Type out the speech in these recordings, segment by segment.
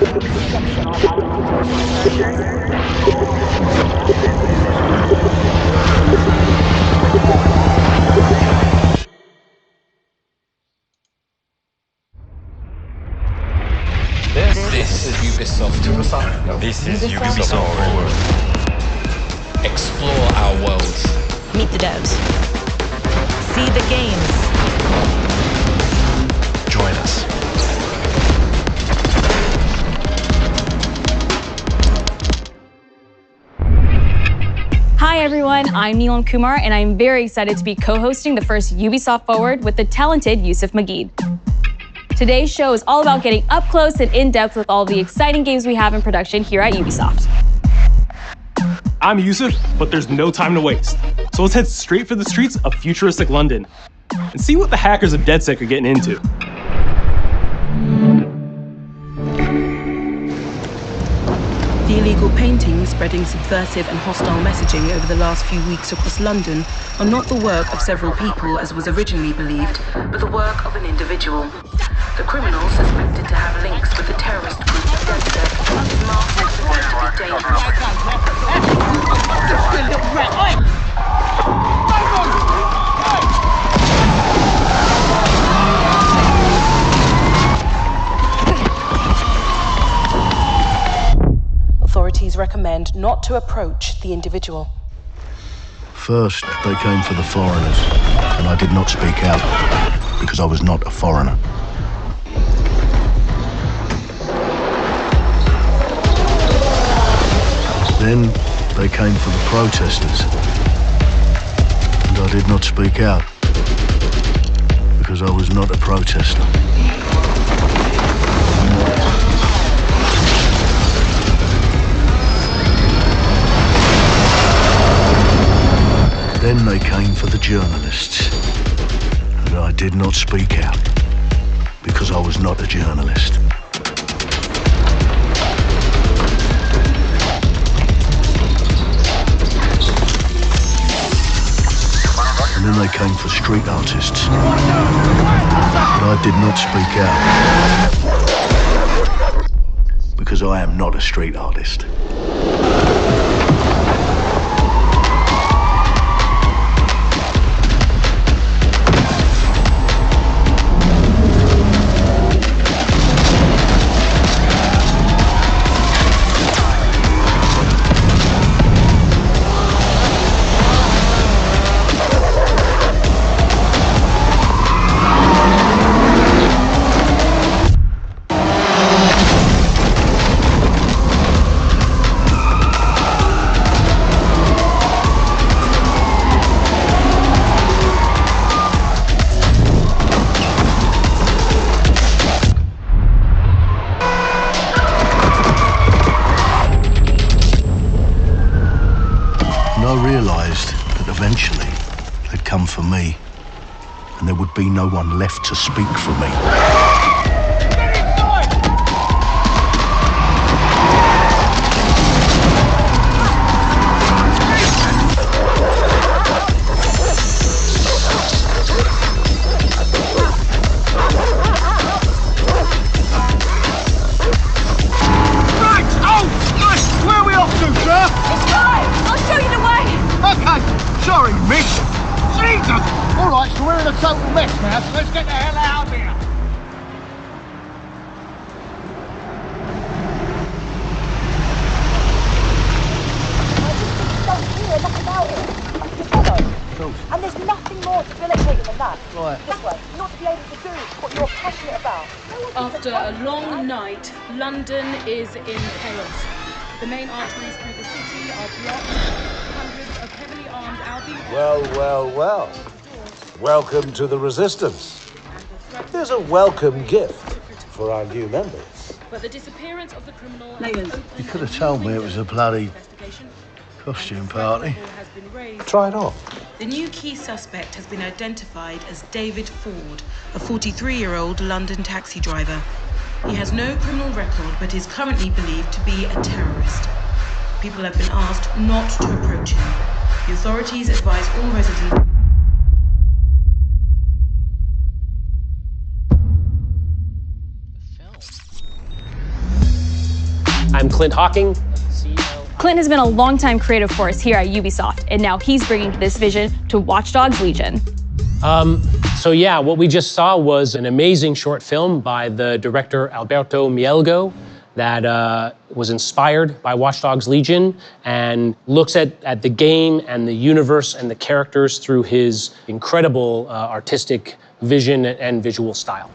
This is Ubisoft. This is Ubisoft Forward. Explore our world. Meet the devs. See the games. Join us. Hi everyone, I'm Neelam Kumar and I'm very excited to be co-hosting the first Ubisoft Forward with the talented Yusuf Mageed. Today's show is all about getting up close and in-depth with all the exciting games we have in production here at Ubisoft. I'm Yusuf, but there's no time to waste. So let's head straight for the streets of futuristic London and see what the hackers of DedSec are getting into. The illegal paintings spreading subversive and hostile messaging over the last few weeks across London are not the work of several people as was originally believed, but the work of an individual. The criminal suspected to have links with the terrorist group DedSec is marked as potentially dangerous. Authorities recommend not to approach the individual. First, they came for the foreigners, and I did not speak out, because I was not a foreigner. Then, they came for the protesters, and I did not speak out, because I was not a protester. Then they came for the journalists, and I did not speak out, because I was not a journalist. And then they came for street artists, and I did not speak out, because I am not a street artist. Eventually, they'd come for me, and there would be no one left to speak for me. Right! Oh! Nice! Where are we off to, sir? It's fine! I'll show you the way! Okay, sorry, miss. Jesus! All right, so we're in a total mess now, so let's get the hell out of here. Don't hear enough about it. You follow? And there's nothing more debilitating than that. Right. This way, not to be able to do what you're passionate about. After a long night, London is in chaos. The main arteries through the city are blocked. Hundreds of heavily armed Albion... Well. Welcome to the Resistance. There's a welcome gift for our new members. But the disappearance of the criminal... You could have told me it was a bloody costume party. Try it on. The new key suspect has been identified as David Ford, a 43-year-old London taxi driver. He has no criminal record, but is currently believed to be a terrorist. People have been asked not to approach him. The authorities advise all residents... I'm Clint Hawking. Clint has been a longtime creative force here at Ubisoft, and now he's bringing this vision to Watch Dogs Legion. So yeah, what we just saw was an amazing short film by the director Alberto Mielgo that was inspired by Watch Dogs Legion and looks at the game and the universe and the characters through his incredible artistic vision and visual style.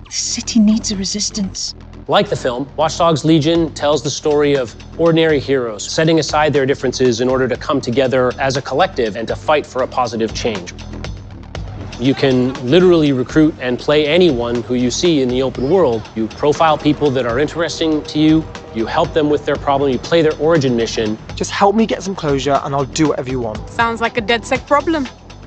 The city needs a resistance. Like the film, Watch Dogs Legion tells the story of ordinary heroes setting aside their differences in order to come together as a collective and to fight for a positive change. You can literally recruit and play anyone who you see in the open world. You profile people that are interesting to you, you help them with their problem, you play their origin mission. Just help me get some closure and I'll do whatever you want. Sounds like a DedSec problem.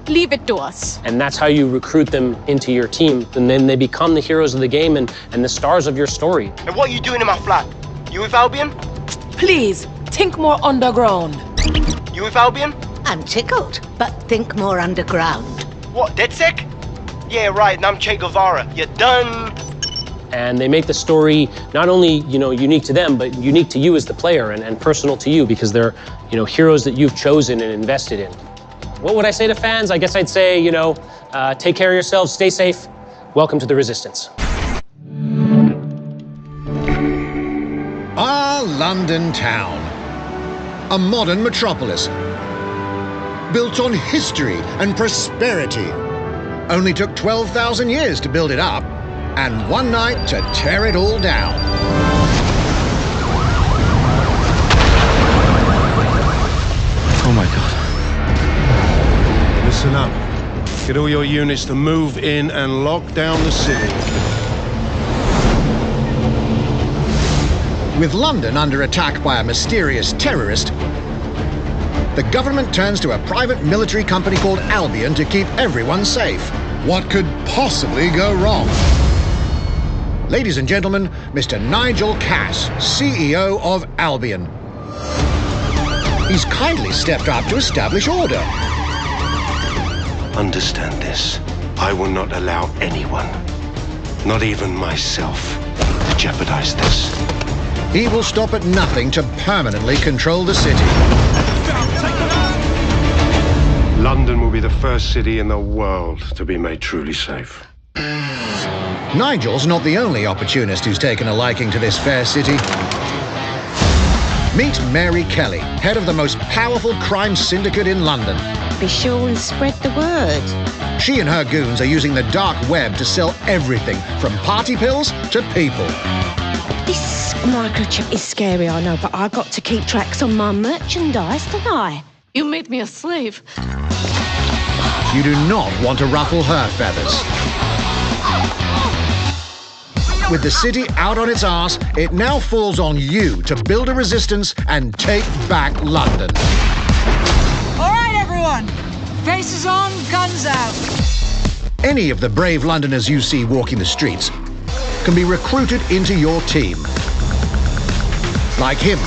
Leave it to us. And that's how you recruit them into your team. And then they become the heroes of the game and the stars of your story. And what are you doing in my flat? You with Albion? Please, think more underground. You with Albion? I'm tickled, but think more underground. What, DedSec? Yeah, right, and I'm Che Guevara. You're done. And they make the story not only, unique to them, but unique to you as the player and personal to you because they're, heroes that you've chosen and invested in. What would I say to fans? I guess I'd say, take care of yourselves, stay safe. Welcome to the Resistance. Our London town. A modern metropolis. Built on history and prosperity. Only took 12,000 years to build it up, and one night to tear it all down. Oh my God. Listen up. Get all your units to move in and lock down the city. With London under attack by a mysterious terrorist, the government turns to a private military company called Albion to keep everyone safe. What could possibly go wrong? Ladies and gentlemen, Mr. Nigel Cass, CEO of Albion. He's kindly stepped up to establish order. Understand this. I will not allow anyone, not even myself, to jeopardize this. He will stop at nothing to permanently control the city. London will be the first city in the world to be made truly safe. Nigel's not the only opportunist who's taken a liking to this fair city. Meet Mary Kelly, head of the most powerful crime syndicate in London. Be sure and spread the word. She and her goons are using the dark web to sell everything from party pills to people. This microchip is scary, I know, but I got to keep tracks on my merchandise, don't I? You made me a slave. You do not want to ruffle her feathers. With the city out on its arse, it now falls on you to build a resistance and take back London. All right, everyone. Faces on, guns out. Any of the brave Londoners you see walking the streets can be recruited into your team. Like him.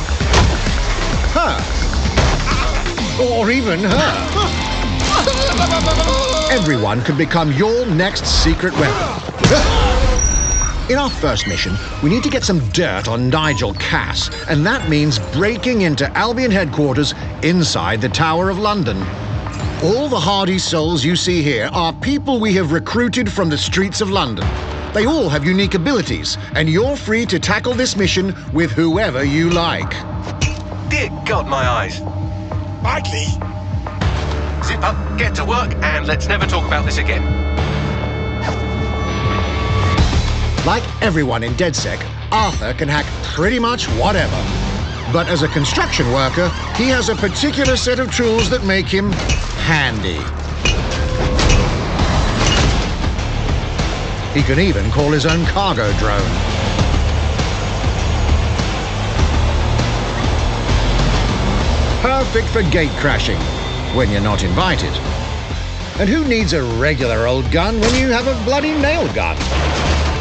Her. Or even her. Everyone could become your next secret weapon. In our first mission, we need to get some dirt on Nigel Cass, and that means breaking into Albion headquarters inside the Tower of London. All the hardy souls you see here are people we have recruited from the streets of London. They all have unique abilities, and you're free to tackle this mission with whoever you like. Dear God, my eyes. Badly. Zip up, get to work, and let's never talk about this again. Like everyone in DedSec, Arthur can hack pretty much whatever. But as a construction worker, he has a particular set of tools that make him handy. He can even call his own cargo drone. Perfect for gate crashing, when you're not invited. And who needs a regular old gun when you have a bloody nail gun?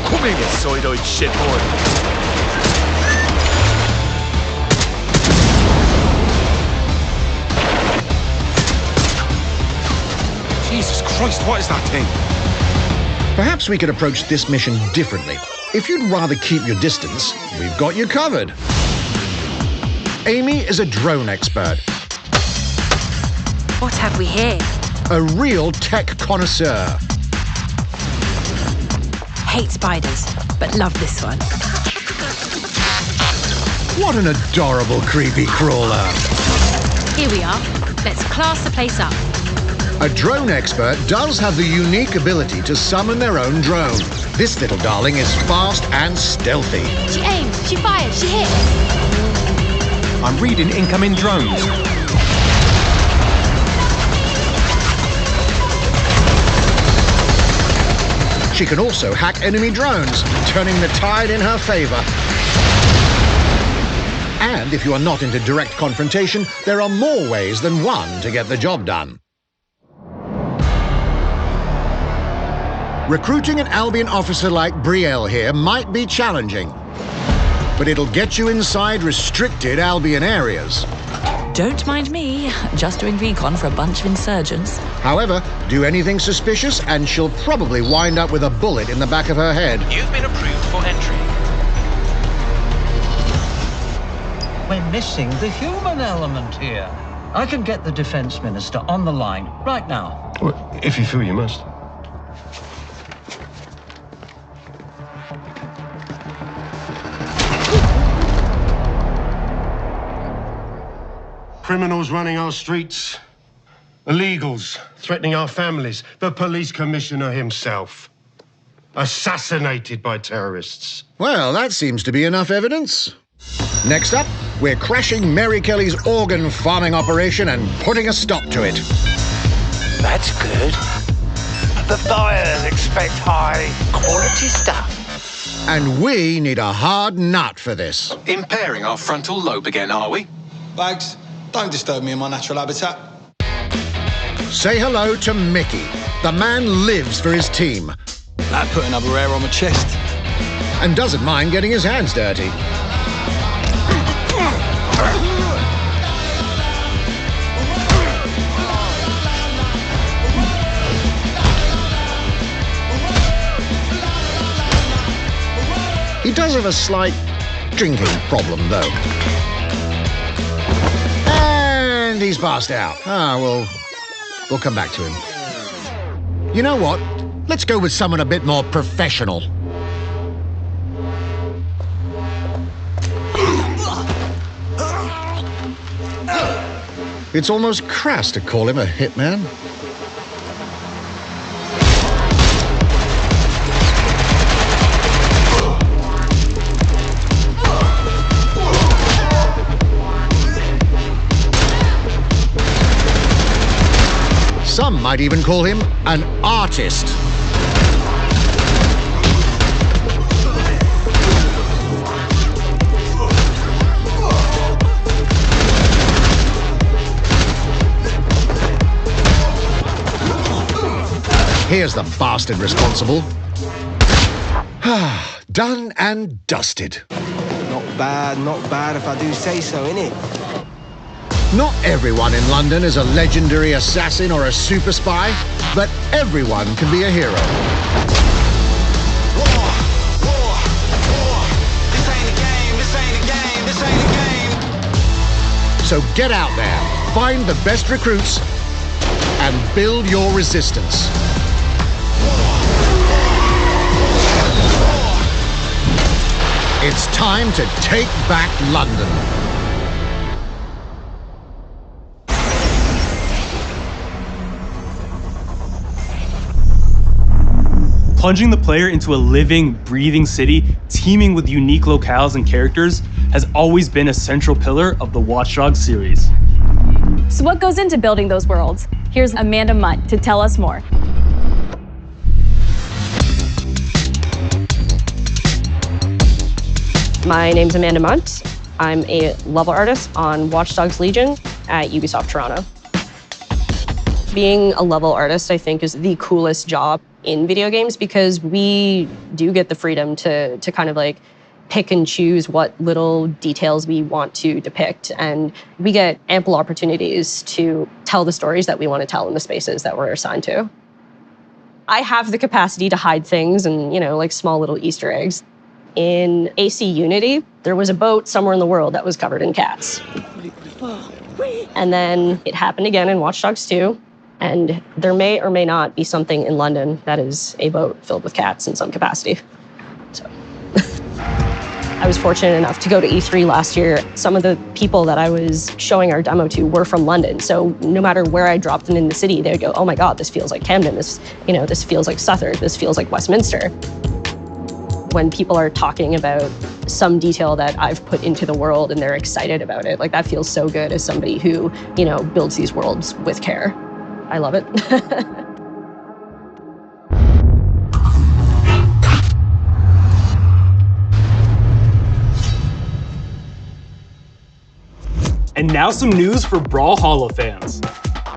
Come here, you soy-eyed shit boy. Jesus Christ, what is that thing? Perhaps we could approach this mission differently. If you'd rather keep your distance, we've got you covered. Amy is a drone expert, What have we here? a real tech connoisseur. Hate spiders, but love this one. What an adorable creepy crawler. Here we are. Let's class the place up. A drone expert does have the unique ability to summon their own drone. This little darling is fast and stealthy. She aims, she fires, she hits. I'm reading incoming drones. She can also hack enemy drones, turning the tide in her favor. And if you are not into direct confrontation, there are more ways than one to get the job done. Recruiting an Albion officer like Brielle here might be challenging, but it'll get you inside restricted Albion areas. Don't mind me, just doing recon for a bunch of insurgents. However, do anything suspicious and she'll probably wind up with a bullet in the back of her head. You've been approved for entry. We're missing the human element here. I can get the Defence Minister on the line right now. Well, if you feel you must. Criminals running our streets, illegals threatening our families, the police commissioner himself, assassinated by terrorists. Well, that seems to be enough evidence. Next up, we're crashing Mary Kelly's organ farming operation and putting a stop to it. That's good. The buyers expect high quality stuff. And we need a hard nut for this. Impairing our frontal lobe again, are we? Bags, don't disturb me in my natural habitat. Say hello to Mickey. The man lives for his team. Like putting another hair on my chest. And doesn't mind getting his hands dirty. He does have a slight drinking problem, though. And he's passed out. We'll come back to him. You know what? Let's go with someone a bit more professional. It's almost crass to call him a hitman. Some might even call him an artist. Here's the bastard responsible. Done and dusted. Not bad if I do say so, innit? Not everyone in London is a legendary assassin or a super spy, but everyone can be a hero. War! This ain't a game, this ain't a game, this ain't a game. So get out there, find the best recruits, and build your resistance. It's time to take back London. Plunging the player into a living, breathing city teeming with unique locales and characters has always been a central pillar of the Watch Dogs series. So what goes into building those worlds? Here's Amanda Munt to tell us more. My name's Amanda Munt. I'm a level artist on Watch Dogs Legion at Ubisoft Toronto. Being a level artist, I think, is the coolest job in video games because we do get the freedom to kind of like pick and choose what little details we want to depict. And we get ample opportunities to tell the stories that we want to tell in the spaces that we're assigned to. I have the capacity to hide things and, like small little Easter eggs. in AC Unity, there was a boat somewhere in the world that was covered in cats. And then it happened again in Watch Dogs 2. And there may or may not be something in London that is a boat filled with cats in some capacity. So I was fortunate enough to go to E3 last year. Some of the people that I was showing our demo to were from London. So no matter where I dropped them in the city, they'd go, oh my God, this feels like Camden. This feels like Southwark. This feels like Westminster. When people are talking about some detail that I've put into the world and they're excited about it, like that feels so good as somebody who, builds these worlds with care. I love it. And now some news for Brawlhalla fans.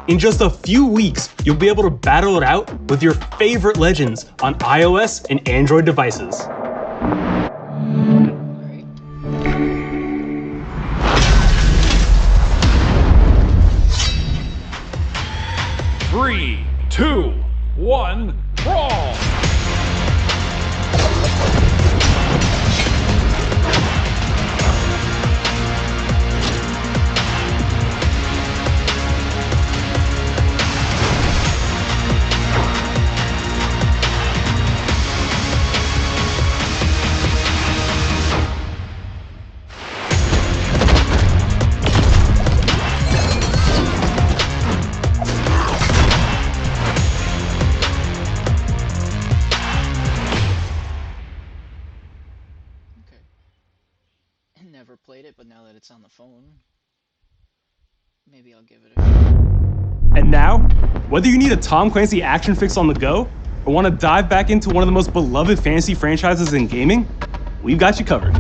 In just a few weeks, you'll be able to battle it out with your favorite legends on iOS and Android devices. Three, two, one, brawl! Never played it, but now that it's on the phone, maybe I'll give it a shot. And now, whether you need a Tom Clancy action fix on the go, or want to dive back into one of the most beloved fantasy franchises in gaming, we've got you covered.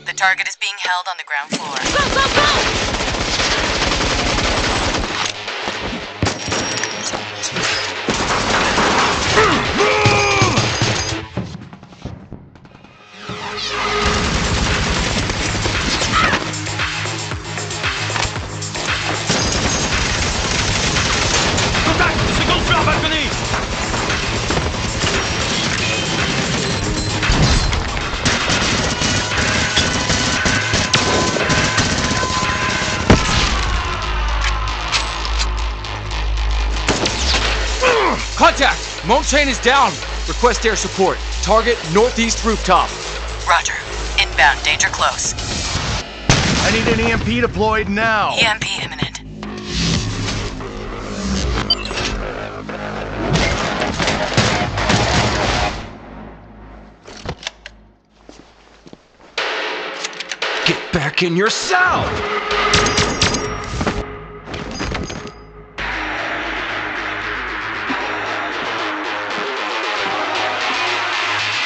The target is being held on the ground floor. Go, go, go! Contact! Signal sur la balcony! Contact! Montchain is down. Request air support. Target northeast rooftop. Roger. Inbound. Danger close. I need an EMP deployed now. EMP imminent. Get back in your cell!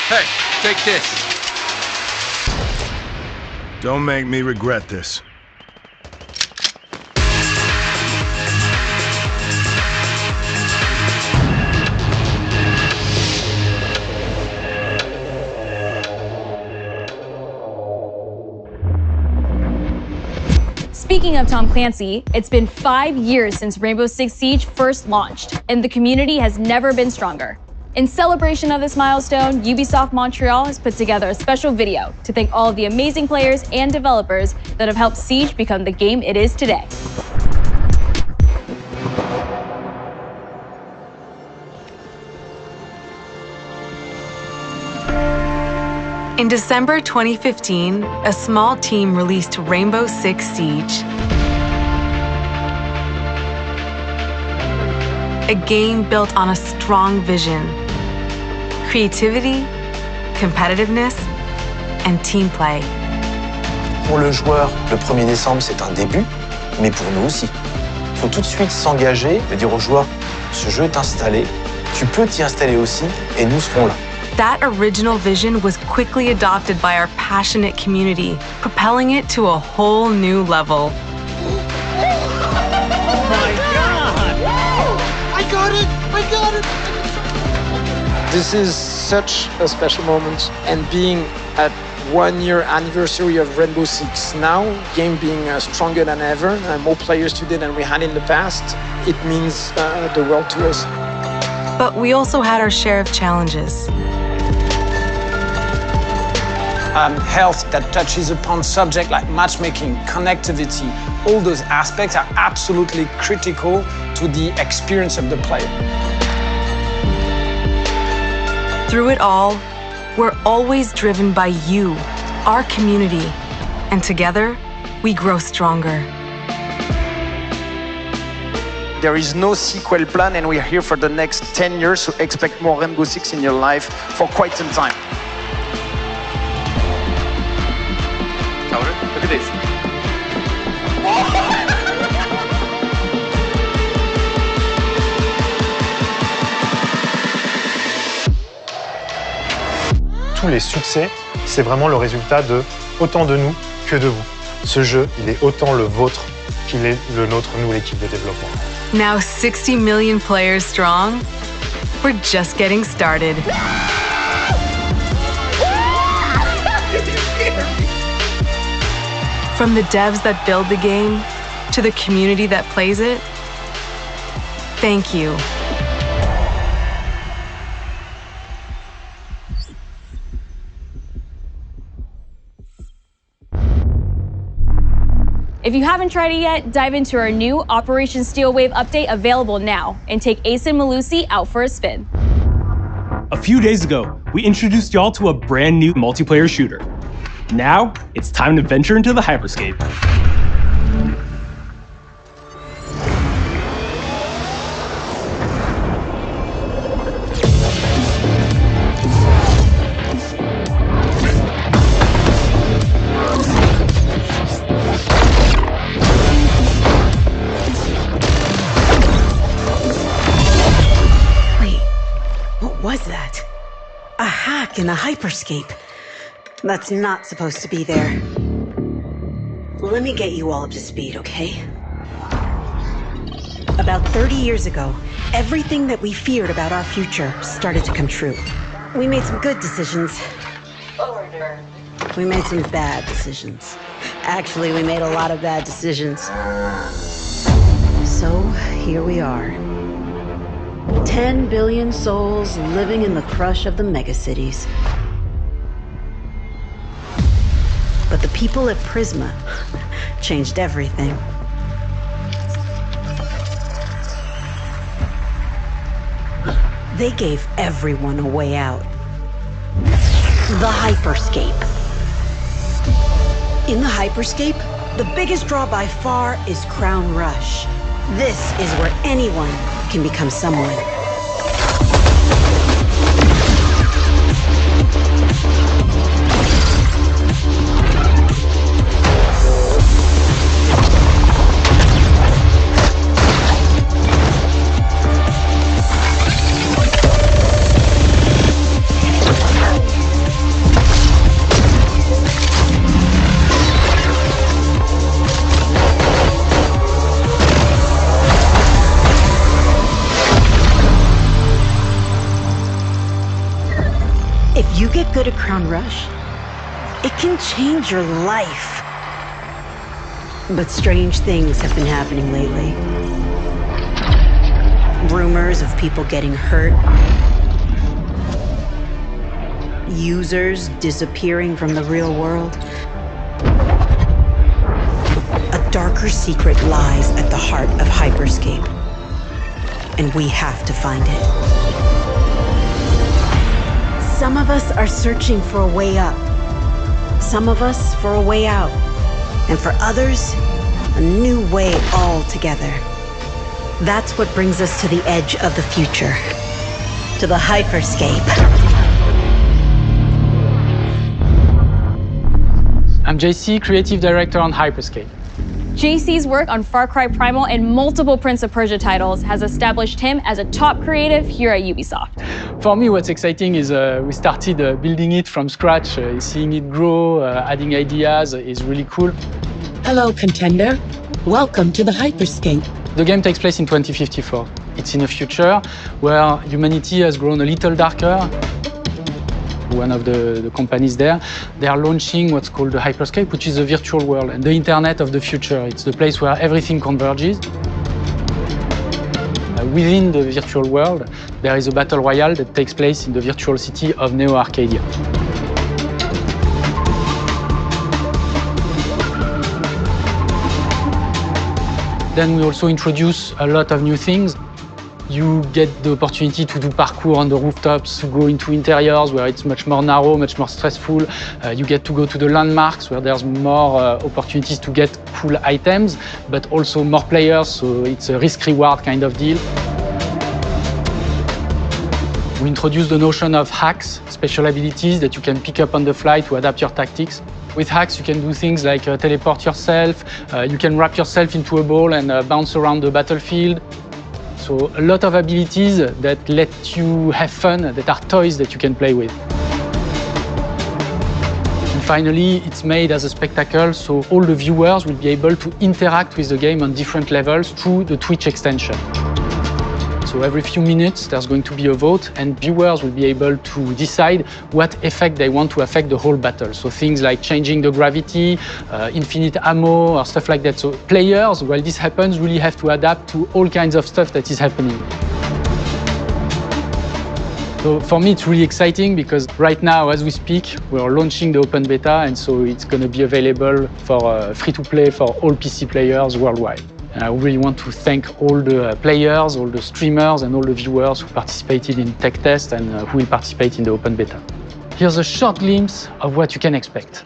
Hey, take this. Don't make me regret this. Speaking of Tom Clancy, it's been 5 years since Rainbow Six Siege first launched, and the community has never been stronger. In celebration of this milestone, Ubisoft Montreal has put together a special video to thank all of the amazing players and developers that have helped Siege become the game it is today. In December 2015, a small team released Rainbow Six Siege. A game built on a strong vision, creativity, competitiveness, and team play. Pour le joueur, le 1er décembre, c'est un début, mais pour nous aussi. Il faut tout de suite s'engager et dire aux joueurs, ce jeu est installé, tu peux t'y installer aussi, et nous serons là. That original vision was quickly adopted by our passionate community, propelling it to a whole new level. I got it! This is such a special moment, and being at 1 year anniversary of Rainbow Six now, game being stronger than ever, and more players today than we had in the past, it means the world to us. But we also had our share of challenges. Health that touches upon subjects like matchmaking, connectivity, all those aspects are absolutely critical to the experience of the player. Through it all, we're always driven by you, our community, and together, we grow stronger. There is no sequel plan, and we're here for the next 10 years, so expect more Rainbow Six in your life for quite some time. Look at this. Tous les succès, c'est vraiment le résultat de autant de nous que de vous. Ce jeu, il est autant le vôtre qu'il est le nôtre, nous, l'équipe de développement. Now 60 million players strong, we're just getting started. From the devs that build the game to the community that plays it, thank you. If you haven't tried it yet, dive into our new Operation Steel Wave update available now and take Ace and Malusi out for a spin. A few days ago, we introduced y'all to a brand new multiplayer shooter. Now, it's time to venture into the hyperscape. Wait, what was that? A hack in the hyperscape. That's not supposed to be there. Let me get you all up to speed, okay? About 30 years ago, everything that we feared about our future started to come true. We made some good decisions. We made some bad decisions. Actually, we made a lot of bad decisions. So, here we are. 10 billion souls living in the crush of the megacities. But the people at Prisma changed everything. They gave everyone a way out. The hyperscape. In the hyperscape, the biggest draw by far is Crown Rush. This is where anyone can become someone. If you get good at Crown Rush, it can change your life. But strange things have been happening lately. Rumors of people getting hurt. Users disappearing from the real world. A darker secret lies at the heart of Hyperscape. And we have to find it. Some of us are searching for a way up. Some of us for a way out, and for others, a new way altogether. That's what brings us to the edge of the future, to the hyperscape. I'm JC, Creative Director on Hyperscape. JC's work on Far Cry Primal and multiple Prince of Persia titles has established him as a top creative here at Ubisoft. For me, what's exciting is we started building it from scratch. Seeing it grow, adding ideas is really cool. Hello, contender. Welcome to the Hyperscape. The game takes place in 2054. It's in a future where humanity has grown a little darker. One of the companies there, they are launching what's called the Hyperscape, which is a virtual world and the internet of the future. It's the place where everything converges. Within the virtual world, there is a battle royale that takes place in the virtual city of Neo Arcadia. Then we also introduce a lot of new things. You get the opportunity to do parkour on the rooftops, to go into interiors where it's much more narrow, much more stressful. You get to go to the landmarks where there's more opportunities to get cool items, but also more players, so it's a risk-reward kind of deal. We introduced the notion of hacks, special abilities that you can pick up on the fly to adapt your tactics. With hacks, you can do things like teleport yourself, you can wrap yourself into a ball and bounce around the battlefield. So a lot of abilities that let you have fun, that are toys that you can play with. And finally, it's made as a spectacle, so all the viewers will be able to interact with the game on different levels through the Twitch extension. So every few minutes, there's going to be a vote, and viewers will be able to decide what effect they want to affect the whole battle. So things like changing the gravity, infinite ammo, or stuff like that. So players, while this happens, really have to adapt to all kinds of stuff that is happening. So for me, it's really exciting because right now, as we speak, we're launching the open beta, and so it's going to be available for free-to-play for all PC players worldwide. And I really want to thank all the players, all the streamers, and all the viewers who participated in tech test and who will participate in the open beta. Here's a short glimpse of what you can expect.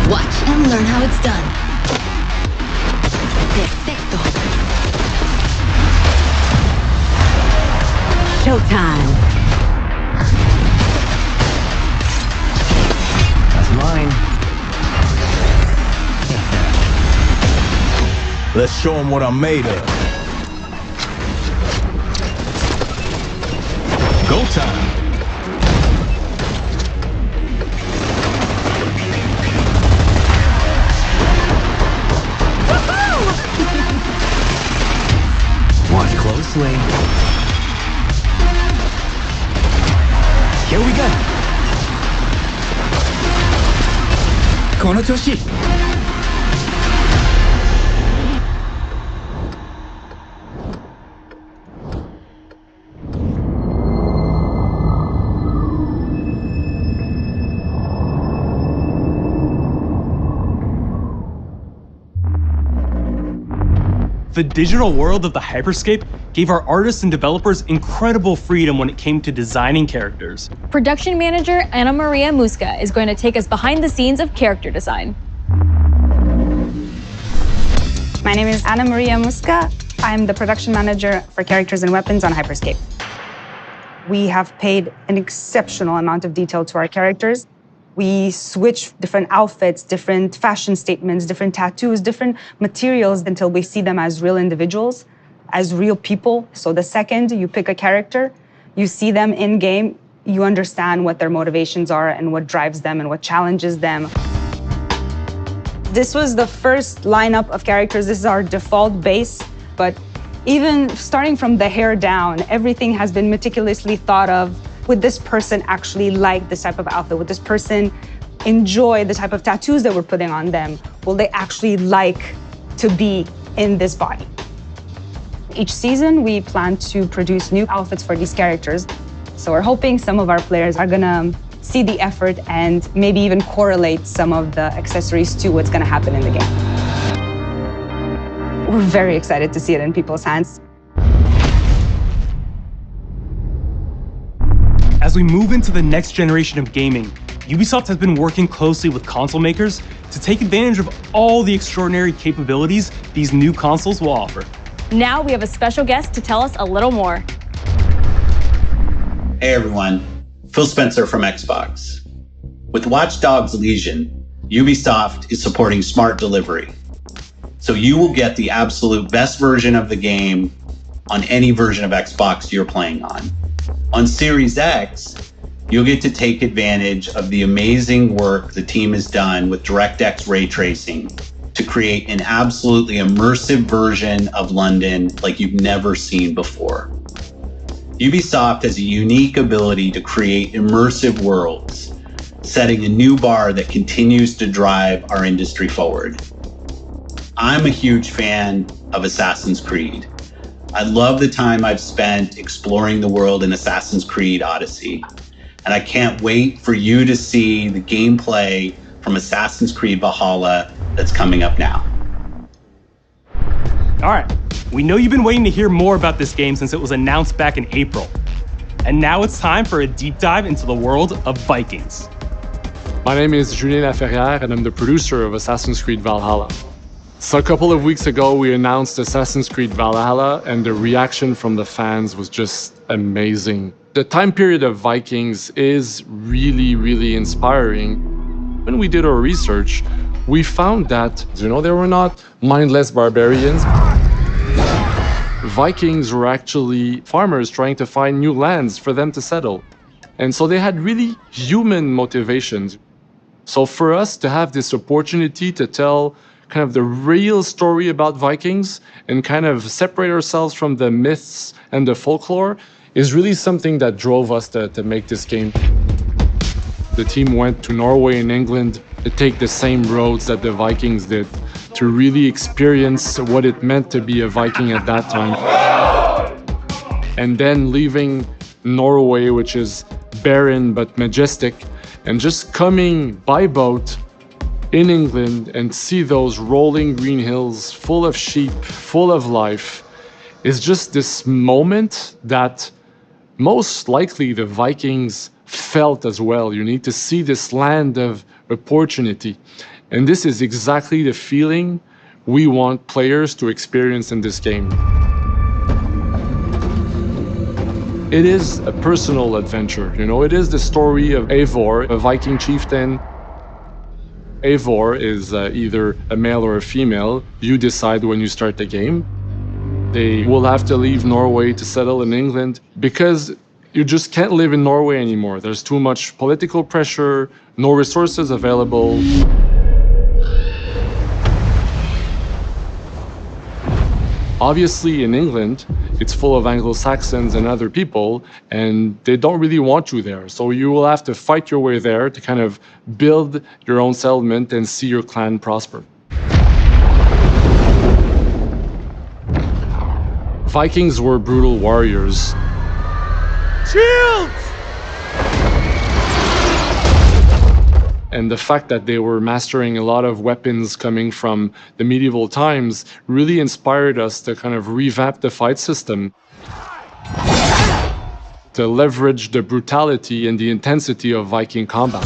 Watch and learn how it's done. Perfecto. Showtime. Mine. Let's show them what I'm made of. Go time. Watch closely. Here we go. この調子。The digital world of the Hyperscape gave our artists and developers incredible freedom when it came to designing characters. Production manager Ana Maria Musca is going to take us behind the scenes of character design. My name is Ana Maria Musca. I'm the production manager for characters and weapons on Hyperscape. We have paid an exceptional amount of detail to our characters. We switch different outfits, different fashion statements, different tattoos, different materials until we see them as real individuals, as real people. So the second you pick a character, you see them in game, you understand what their motivations are and what drives them and what challenges them. This was the first lineup of characters. This is our default base, but even starting from the hair down, everything has been meticulously thought of. Would this person actually like this type of outfit? Would this person enjoy the type of tattoos that we're putting on them? Will they actually like to be in this body? Each season, we plan to produce new outfits for these characters. So we're hoping some of our players are gonna see the effort and maybe even correlate some of the accessories to what's gonna happen in the game. we're very excited to see it in people's hands. As we move into the next generation of gaming, Ubisoft has been working closely with console makers to take advantage of all the extraordinary capabilities these new consoles will offer. Now we have a special guest to tell us a little more. Hey everyone, Phil Spencer from Xbox. With Watch Dogs Legion, Ubisoft is supporting smart delivery. So you will get the absolute best version of the game on any version of Xbox you're playing on. On Series X, you'll get to take advantage of the amazing work the team has done with DirectX ray tracing to create an absolutely immersive version of London like you've never seen before. Ubisoft has a unique ability to create immersive worlds, setting a new bar that continues to drive our industry forward. I'm a huge fan of Assassin's Creed. I love the time I've spent exploring the world in Assassin's Creed Odyssey, and I can't wait for you to see the gameplay from Assassin's Creed Valhalla that's coming up now. All right, we know you've been waiting to hear more about this game since it was announced back in April. And now it's time for a deep dive into the world of Vikings. My name is Julien Laferrière, and I'm the producer of Assassin's Creed Valhalla. So a couple of weeks ago, we announced Assassin's Creed Valhalla, and the reaction from the fans was just amazing. The time period of Vikings is really, really inspiring. When we did our research, we found that, they were not mindless barbarians. Vikings were actually farmers trying to find new lands for them to settle. And so they had really human motivations. So for us to have this opportunity to tell kind of the real story about Vikings and kind of separate ourselves from the myths and the folklore is really something that drove us to make this game. The team went to Norway and England to take the same roads that the Vikings did, to really experience what it meant to be a Viking at that time. And then leaving Norway, which is barren but majestic, and just coming by boat in England and see those rolling green hills full of sheep, full of life, is just this moment that most likely the Vikings felt as well. You need to see this land of opportunity. And this is exactly the feeling we want players to experience in this game. It is a personal adventure, it is the story of Eivor, a Viking chieftain. Eivor is either a male or a female. You decide when you start the game. They will have to leave Norway to settle in England because you just can't live in Norway anymore. There's too much political pressure, no resources available. Obviously, in England, it's full of Anglo-Saxons and other people, and they don't really want you there. So you will have to fight your way there to kind of build your own settlement and see your clan prosper. Vikings were brutal warriors. Shields! And the fact that they were mastering a lot of weapons coming from the medieval times really inspired us to kind of revamp the fight system, to leverage the brutality and the intensity of Viking combat.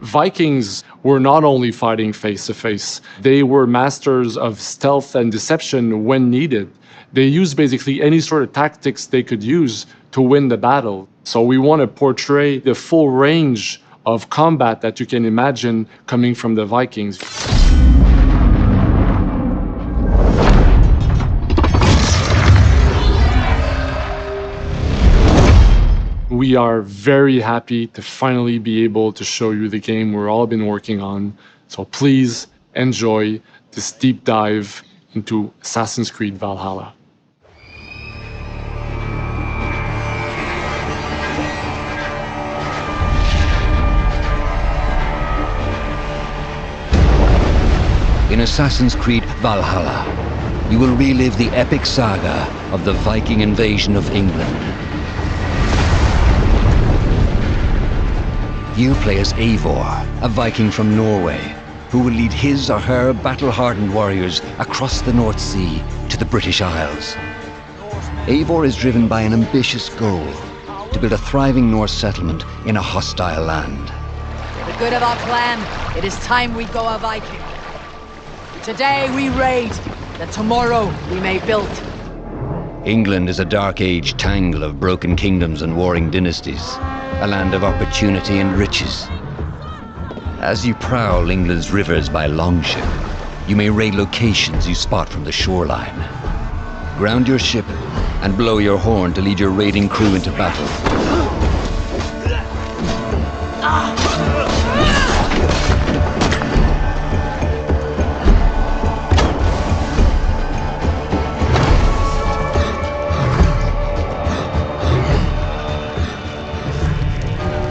Vikings were not only fighting face-to-face, they were masters of stealth and deception when needed. They used basically any sort of tactics they could use to win the battle. So we want to portray the full range of combat that you can imagine coming from the Vikings. We are very happy to finally be able to show you the game we've all been working on. So please enjoy this deep dive into Assassin's Creed Valhalla. In Assassin's Creed Valhalla, you will relive the epic saga of the Viking invasion of England. You play as Eivor, a Viking from Norway, who will lead his or her battle-hardened warriors across the North Sea to the British Isles. Eivor is driven by an ambitious goal: to build a thriving Norse settlement in a hostile land. For the good of our clan, it is time we go a Viking. Today we raid, that tomorrow we may build. England is a dark age tangle of broken kingdoms and warring dynasties, a land of opportunity and riches. As you prowl England's rivers by longship, you may raid locations you spot from the shoreline. Ground your ship and blow your horn to lead your raiding crew into battle.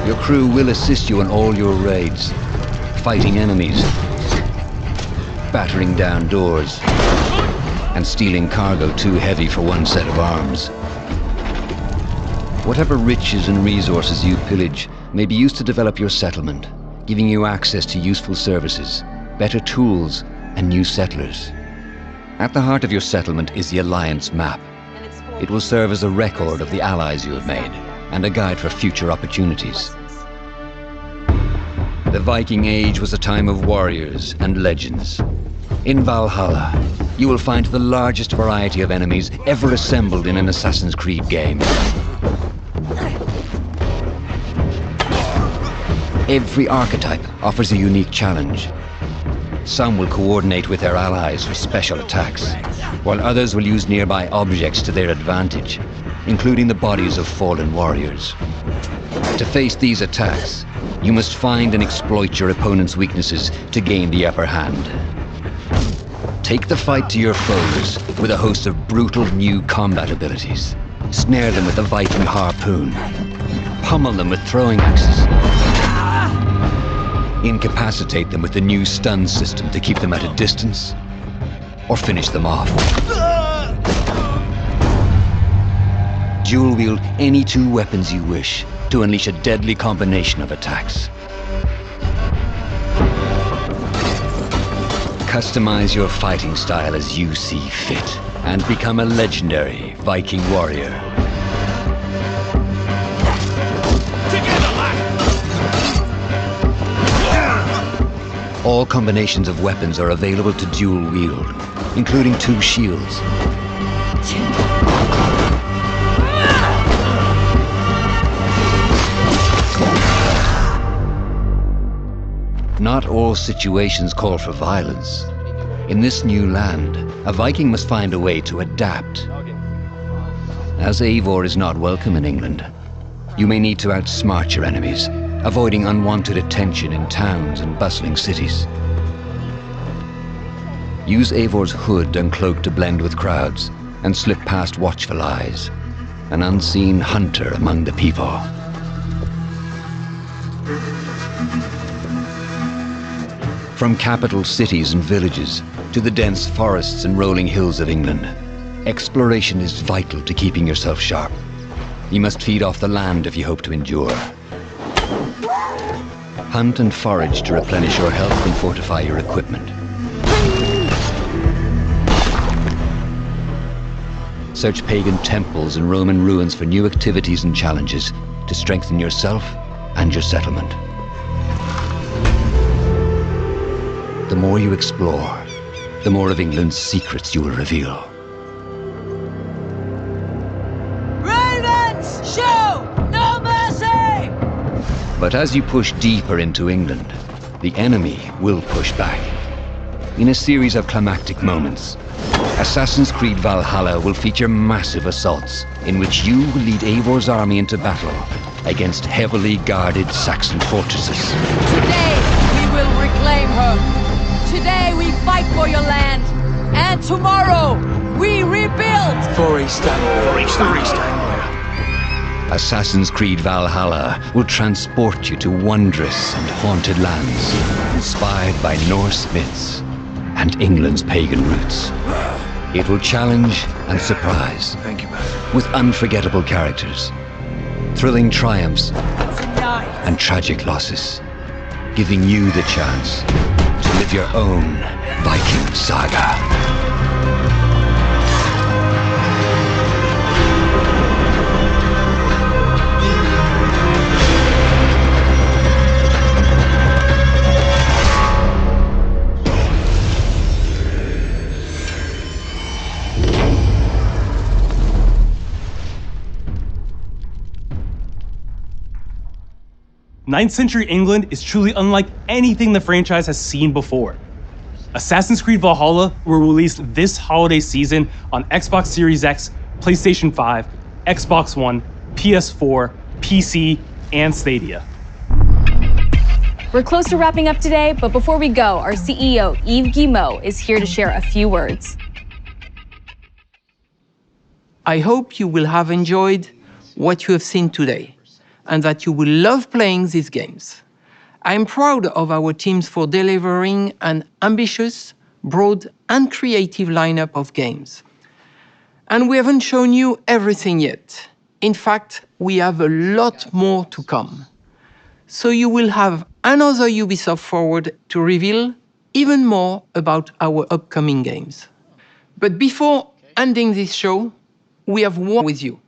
Your crew will assist you in all your raids, fighting enemies, battering down doors, and stealing cargo too heavy for one set of arms. Whatever riches and resources you pillage may be used to develop your settlement, giving you access to useful services, better tools, and new settlers. At the heart of your settlement is the Alliance map. It will serve as a record of the allies you have made, and a guide for future opportunities. The Viking Age was a time of warriors and legends. In Valhalla, you will find the largest variety of enemies ever assembled in an Assassin's Creed game. Every archetype offers a unique challenge. Some will coordinate with their allies for special attacks, while others will use nearby objects to their advantage, including the bodies of fallen warriors. To face these attacks, you must find and exploit your opponent's weaknesses to gain the upper hand. Take the fight to your foes with a host of brutal new combat abilities. Snare them with the Viking harpoon. Pummel them with throwing axes. Incapacitate them with the new stun system to keep them at a distance, or finish them off. Dual wield any two weapons you wish to unleash a deadly combination of attacks. Customize your fighting style as you see fit, and become a legendary Viking warrior. All combinations of weapons are available to dual wield, including two shields. Not all situations call for violence. In this new land, a Viking must find a way to adapt. As Eivor is not welcome in England, you may need to outsmart your enemies, avoiding unwanted attention in towns and bustling cities. Use Eivor's hood and cloak to blend with crowds, and slip past watchful eyes, an unseen hunter among the people. From capital cities and villages to the dense forests and rolling hills of England, exploration is vital to keeping yourself sharp. You must feed off the land if you hope to endure. Hunt and forage to replenish your health and fortify your equipment. Search pagan temples and Roman ruins for new activities and challenges to strengthen yourself and your settlement. The more you explore, the more of England's secrets you will reveal. Ravens, show no mercy! But as you push deeper into England, the enemy will push back. In a series of climactic moments, Assassin's Creed Valhalla will feature massive assaults in which you will lead Eivor's army into battle against heavily guarded Saxon fortresses. Today, we will reclaim her. Today we fight for your land, and tomorrow we rebuild! For East Anglia. Assassin's Creed Valhalla will transport you to wondrous and haunted lands, inspired by Norse myths and England's pagan roots. It will challenge and surprise. Thank you, man. With unforgettable characters, thrilling triumphs, and tragic losses, giving you the chance to with your own Viking saga. Ninth Century England is truly unlike anything the franchise has seen before. Assassin's Creed Valhalla will release this holiday season on Xbox Series X, PlayStation 5, Xbox One, PS4, PC, and Stadia. We're close to wrapping up today, but before we go, our CEO, Yves Guillemot, is here to share a few words. I hope you will have enjoyed what you have seen today, and that you will love playing these games. I'm proud of our teams for delivering an ambitious, broad, and creative lineup of games. And we haven't shown you everything yet. In fact, we have a lot more to come. So you will have another Ubisoft Forward to reveal even more about our upcoming games. But before ending this show, we have one with you.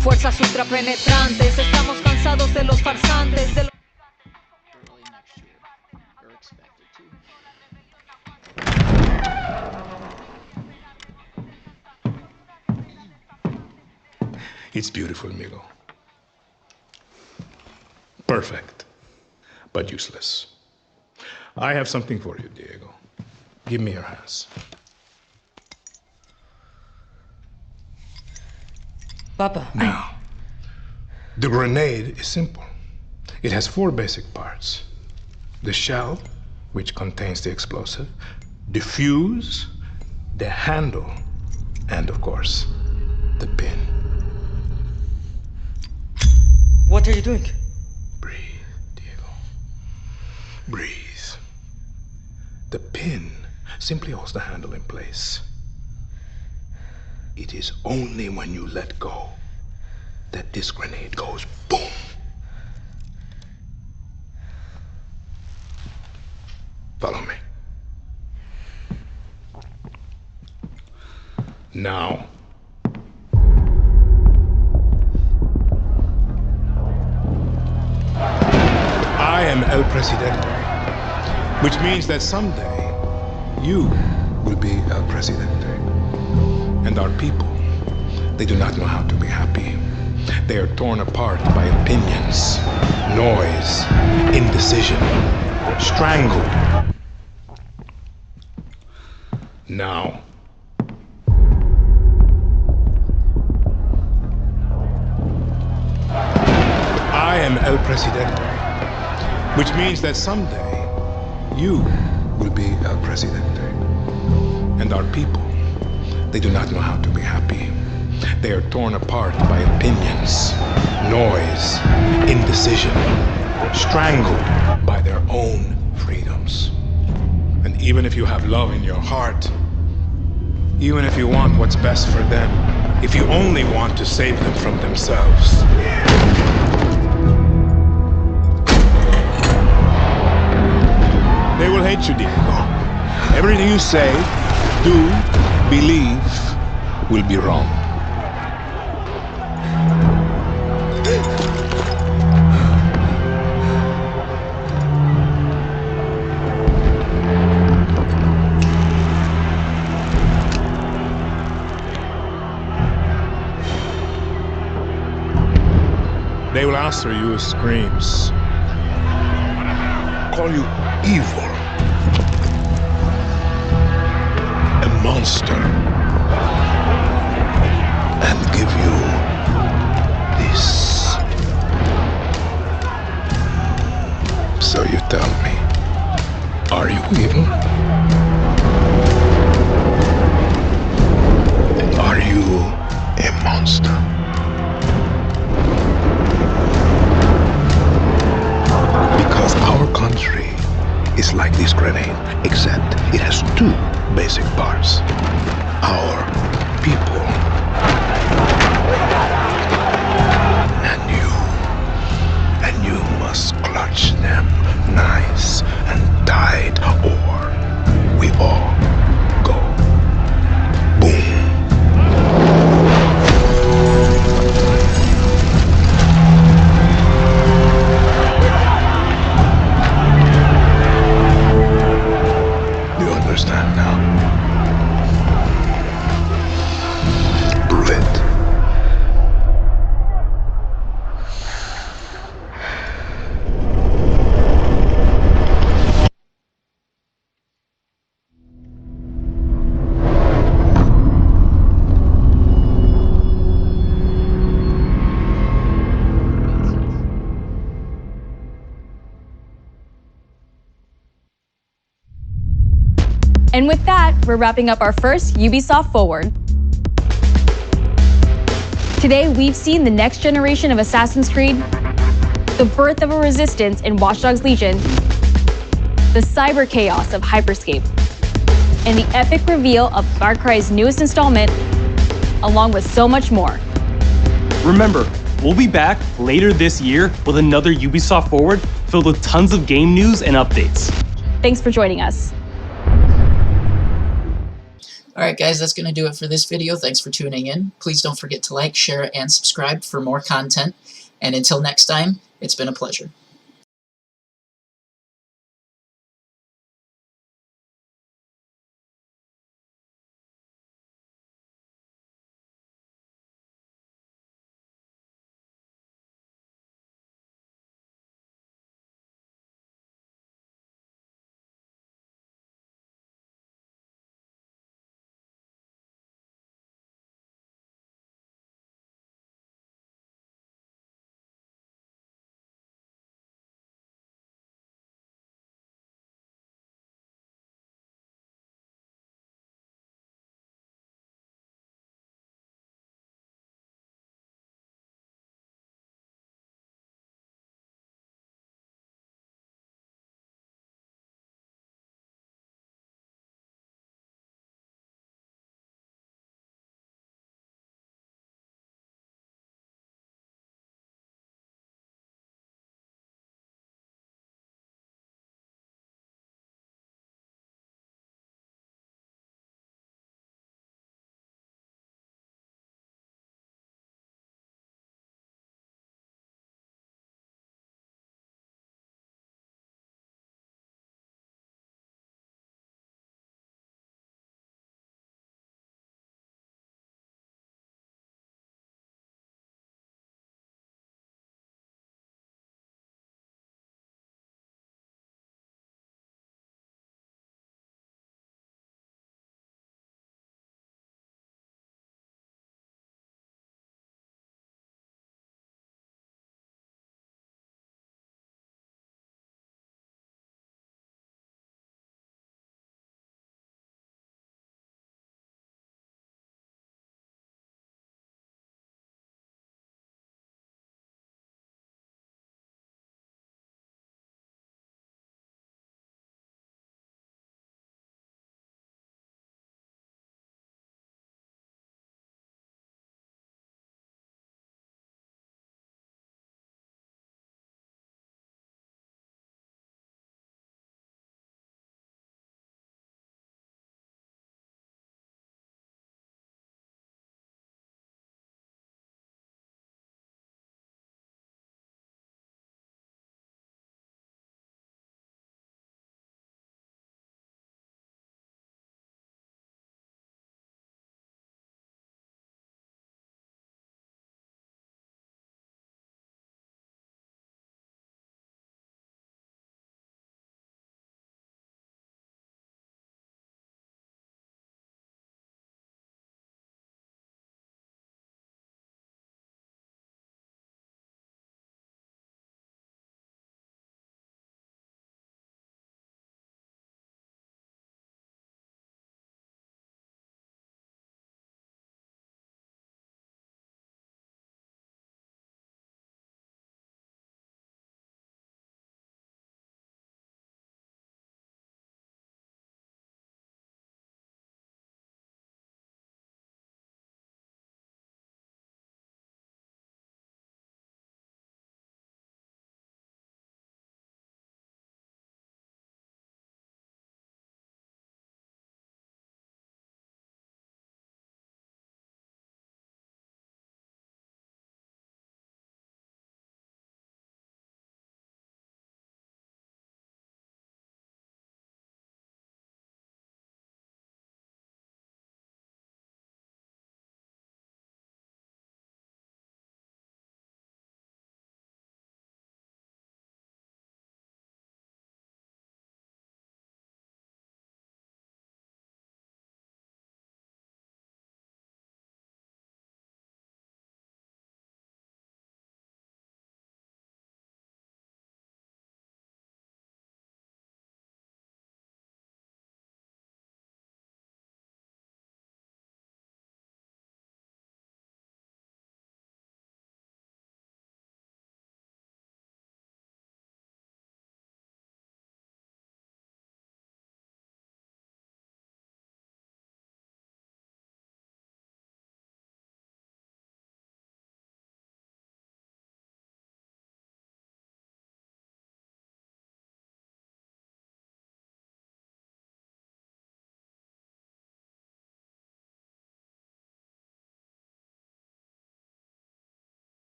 Fuerzas ultrapenetrantes, estamos cansados de los farsantes, de los... It's beautiful, Milo. Perfect, but useless. I have something for you, Diego. Give me your hands. Papa. Now, the grenade is simple. It has 4 basic parts. The shell, which contains the explosive, the fuse, the handle, and of course, the pin. What are you doing? Breathe, Diego. Breathe. The pin simply holds the handle in place. It is only when you let go that this grenade goes boom. Follow me. Now, I am El Presidente, which means that someday you will be El Presidente. And our people, they do not know how to be happy. They are torn apart by opinions, noise, indecision, strangled. Now, I am El Presidente, which means that someday you will be El Presidente. And our people, they do not know how to be happy. They are torn apart by opinions, noise, indecision, strangled by their own freedoms. And even if you have love in your heart, even if you want what's best for them, if you only want to save them from themselves, they will hate you, Diego. Everything you say, do, believe, will be wrong. They will answer you with screams, call you evil, a monster, and give you this. So you tell me, are you evil? Are you a monster? Because our country is like this grenade, except it has two basic parts. Our people and you must clutch them nice and tight, or we all go boom. Do you understand now? Prove it. And with that, we're wrapping up our first Ubisoft Forward. Today, we've seen the next generation of Assassin's Creed, the birth of a resistance in Watch Dogs Legion, the cyber chaos of Hyperscape, and the epic reveal of Far Cry's newest installment, along with so much more. Remember, we'll be back later this year with another Ubisoft Forward filled with tons of game news and updates. Thanks for joining us. Alright guys, that's going to do it for this video. Thanks for tuning in. Please don't forget to like, share, and subscribe for more content. And until next time, it's been a pleasure.